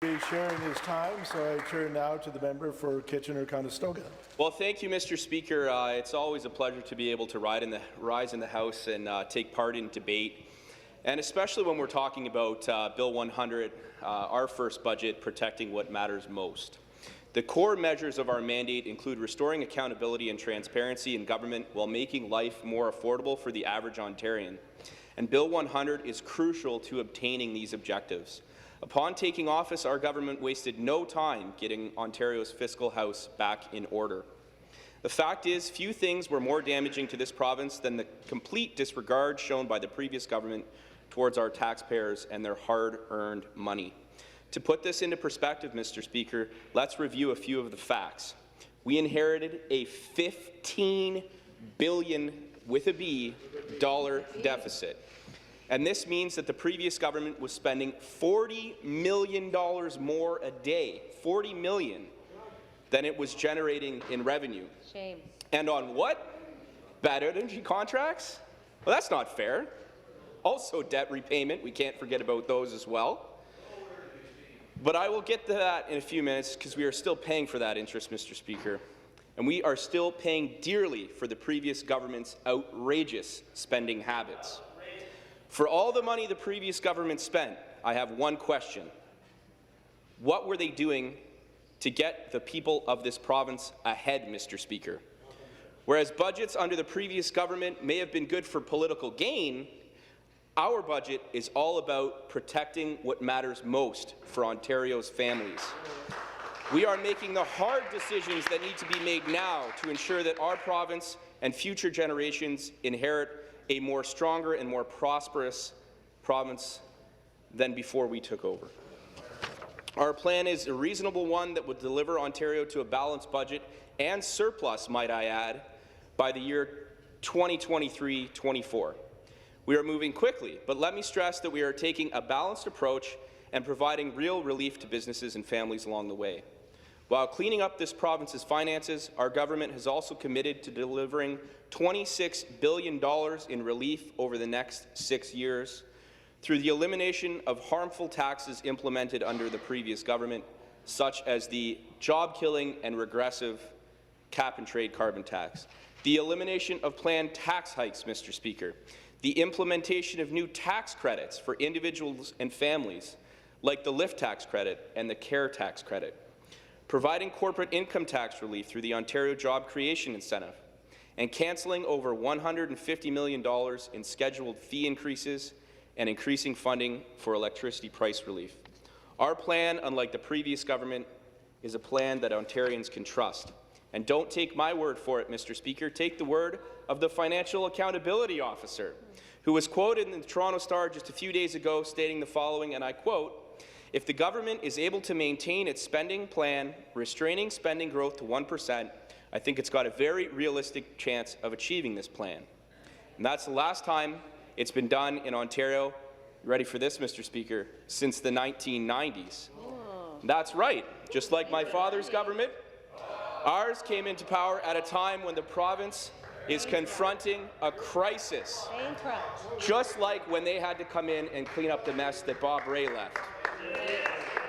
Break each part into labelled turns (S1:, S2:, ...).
S1: Sharing his time, so I turn now to the member for Kitchener-Conestoga.
S2: Well, thank you, Mr. Speaker. It's always a pleasure to be able to rise in the House and take part in debate, and especially when we're talking about Bill 100, our first budget, protecting what matters most. The core measures of our mandate include restoring accountability and transparency in government while making life more affordable for the average Ontarian. And Bill 100 is crucial to obtaining these objectives. Upon taking office, our government wasted no time getting Ontario's fiscal house back in order. The fact is, few things were more damaging to this province than the complete disregard shown by the previous government towards our taxpayers and their hard-earned money. To put this into perspective, Mr. Speaker, let's review a few of the facts. We inherited a $15 billion deficit. And this means that the previous government was spending $40 million more a day, $40 million, than it was generating in revenue.
S3: Shame.
S2: And on what? Bad energy contracts? Well, that's not fair. Also debt repayment, we can't forget about those as well. But I will get to that in a few minutes because we are still paying for that interest, Mr. Speaker. And we are still paying dearly for the previous government's outrageous spending habits. For all the money the previous government spent, I have one question. What were they doing to get the people of this province ahead, Mr. Speaker? Whereas budgets under the previous government may have been good for political gain, our budget is all about protecting what matters most for Ontario's families. We are making the hard decisions that need to be made now to ensure that our province and future generations inherit a more stronger and more prosperous province than before we took over. Our plan is a reasonable one that would deliver Ontario to a balanced budget and surplus, might I add, by the year 2023-24. We are moving quickly, but let me stress that we are taking a balanced approach and providing real relief to businesses and families along the way. While cleaning up this province's finances, our government has also committed to delivering $26 billion in relief over the next 6 years through the elimination of harmful taxes implemented under the previous government, such as the job-killing and regressive cap-and-trade carbon tax, the elimination of planned tax hikes, Mr. Speaker, the implementation of new tax credits for individuals and families, like the lift tax credit and the care tax credit, providing corporate income tax relief through the Ontario Job Creation Incentive, and cancelling over $150 million in scheduled fee increases and increasing funding for electricity price relief. Our plan, unlike the previous government, is a plan that Ontarians can trust. And don't take my word for it, Mr. Speaker. Take the word of the Financial Accountability Officer, who was quoted in the Toronto Star just a few days ago stating the following, and I quote, "If the government is able to maintain its spending plan, restraining spending growth to 1%, I think it's got a very realistic chance of achieving this plan." And that's the last time it's been done in Ontario, ready for this, Mr. Speaker, since the 1990s. That's right. Just like my father's government, ours came into power at a time when the province is confronting a crisis, just like when they had to come in and clean up the mess that Bob Rae left.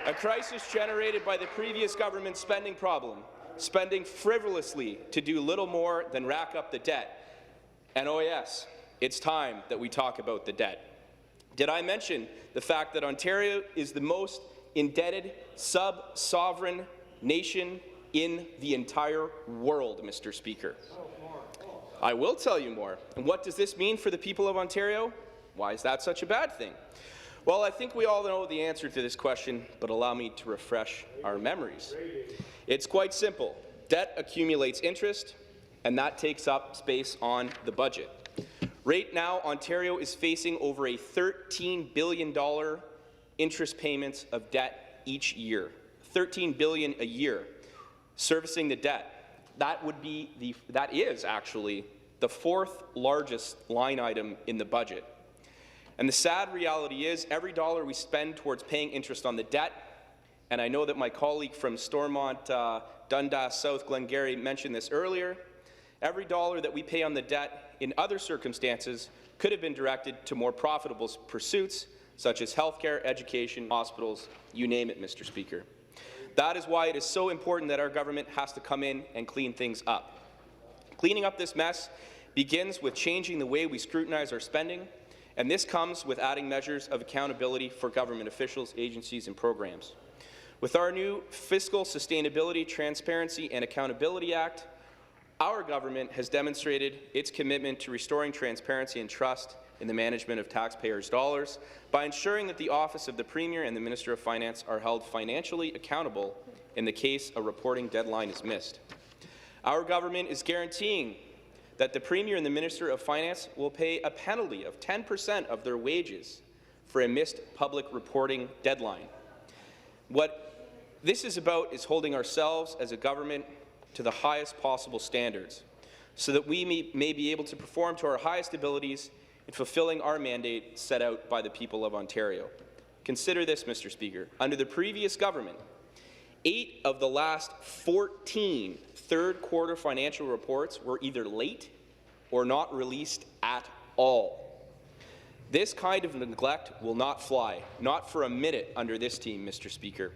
S2: A crisis generated by the previous government's spending problem, spending frivolously to do little more than rack up the debt. And oh yes, it's time that we talk about the debt. Did I mention the fact that Ontario is the most indebted sub-sovereign nation in the entire world, Mr. Speaker? I will tell you more. And what does this mean for the people of Ontario? Why is that such a bad thing? Well, I think we all know the answer to this question, but allow me to refresh our memories. It's quite simple. Debt accumulates interest, and that takes up space on the budget. Right now, Ontario is facing over a $13 billion interest payments of debt each year. $13 billion a year, servicing the debt. That is actually the fourth largest line item in the budget. And the sad reality is every dollar we spend towards paying interest on the debt, and I know that my colleague from Stormont, Dundas South, Glengarry mentioned this earlier, every dollar that we pay on the debt in other circumstances could have been directed to more profitable pursuits, such as healthcare, education, hospitals, you name it, Mr. Speaker. That is why it is so important that our government has to come in and clean things up. Cleaning up this mess begins with changing the way we scrutinize our spending, and this comes with adding measures of accountability for government officials, agencies, and programs. With our new Fiscal Sustainability, Transparency and Accountability Act, our government has demonstrated its commitment to restoring transparency and trust in the management of taxpayers' dollars by ensuring that the Office of the Premier and the Minister of Finance are held financially accountable in the case a reporting deadline is missed. Our government is guaranteeing that the Premier and the Minister of Finance will pay a penalty of 10% of their wages for a missed public reporting deadline. What this is about is holding ourselves as a government to the highest possible standards so that we may be able to perform to our highest abilities in fulfilling our mandate set out by the people of Ontario. Consider this, Mr. Speaker. Under the previous government, 8 of the last 14 third-quarter financial reports were either late or not released at all. This kind of neglect will not fly, not for a minute under this team, Mr. Speaker.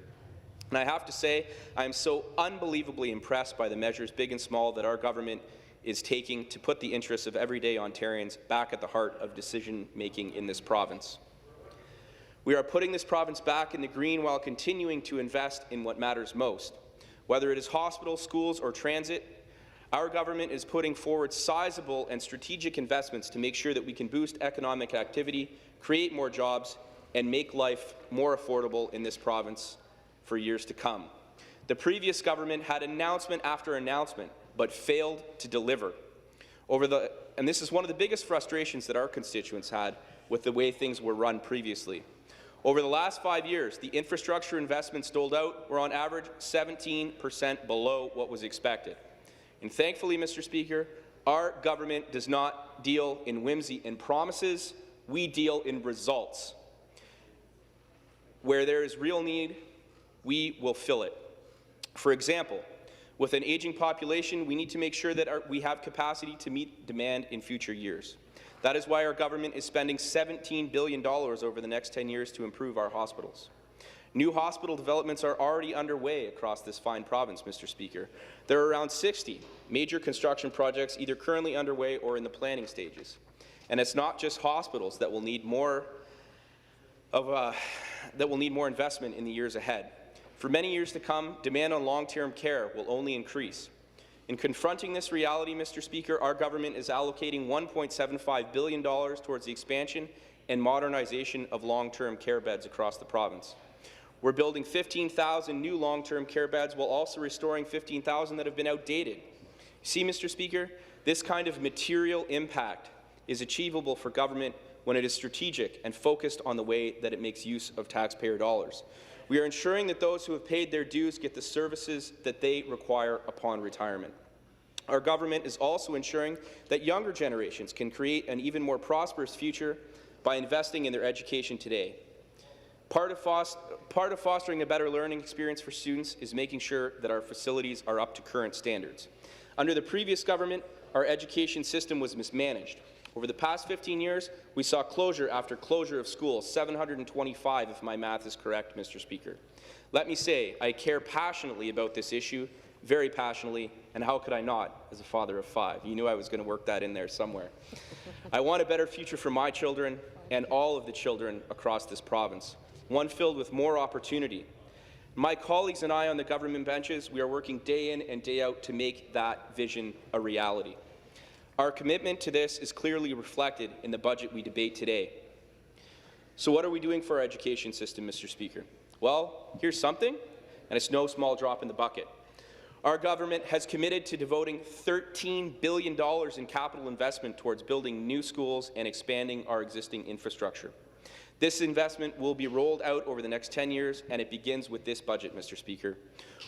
S2: And I have to say, I am so unbelievably impressed by the measures, big and small, that our government is taking to put the interests of everyday Ontarians back at the heart of decision-making in this province. We are putting this province back in the green while continuing to invest in what matters most. Whether it is hospitals, schools, or transit, our government is putting forward sizable and strategic investments to make sure that we can boost economic activity, create more jobs, and make life more affordable in this province for years to come. The previous government had announcement after announcement, but failed to deliver. And this is one of the biggest frustrations that our constituents had with the way things were run previously. Over the last 5 years, the infrastructure investments doled out were on average 17% below what was expected. And thankfully, Mr. Speaker, our government does not deal in whimsy and promises, we deal in results. Where there is real need, we will fill it. For example, with an aging population, we need to make sure that we have capacity to meet demand in future years. That is why our government is spending $17 billion over the next 10 years to improve our hospitals. New hospital developments are already underway across this fine province, Mr. Speaker. There are around 60 major construction projects either currently underway or in the planning stages. And it's not just hospitals that will need more investment in the years ahead. For many years to come, demand on long-term care will only increase. In confronting this reality, Mr. Speaker, our government is allocating $1.75 billion towards the expansion and modernization of long-term care beds across the province. We're building 15,000 new long-term care beds while also restoring 15,000 that have been outdated. See, Mr. Speaker, this kind of material impact is achievable for government when it is strategic and focused on the way that it makes use of taxpayer dollars. We are ensuring that those who have paid their dues get the services that they require upon retirement. Our government is also ensuring that younger generations can create an even more prosperous future by investing in their education today. Part of fostering a better learning experience for students is making sure that our facilities are up to current standards. Under the previous government, our education system was mismanaged. Over the past 15 years, we saw closure after closure of schools, 725 if my math is correct, Mr. Speaker. Let me say, I care passionately about this issue, very passionately, and how could I not, as a father of 5? You knew I was going to work that in there somewhere. I want a better future for my children and all of the children across this province, one filled with more opportunity. My colleagues and I on the government benches, we are working day in and day out to make that vision a reality. Our commitment to this is clearly reflected in the budget we debate today. So what are we doing for our education system, Mr. Speaker? Well, here's something, and it's no small drop in the bucket. Our government has committed to devoting $13 billion in capital investment towards building new schools and expanding our existing infrastructure. This investment will be rolled out over the next 10 years, and it begins with this budget, Mr. Speaker.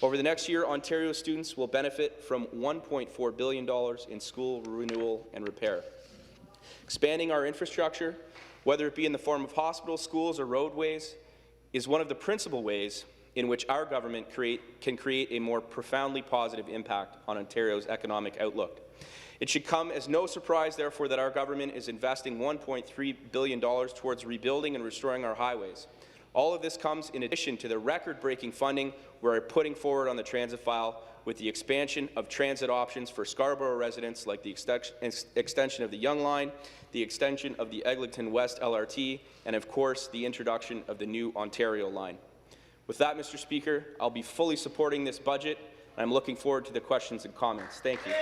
S2: Over the next year, Ontario students will benefit from $1.4 billion in school renewal and repair. Expanding our infrastructure, whether it be in the form of hospitals, schools, or roadways, is one of the principal ways in which our government can create a more profoundly positive impact on Ontario's economic outlook. It should come as no surprise, therefore, that our government is investing $1.3 billion towards rebuilding and restoring our highways. All of this comes in addition to the record-breaking funding we're putting forward on the transit file, with the expansion of transit options for Scarborough residents, like the extension of the Yonge Line, the extension of the Eglinton West LRT, and of course the introduction of the new Ontario Line. With that, Mr. Speaker, I'll be fully supporting this budget, and I'm looking forward to the questions and comments. Thank you.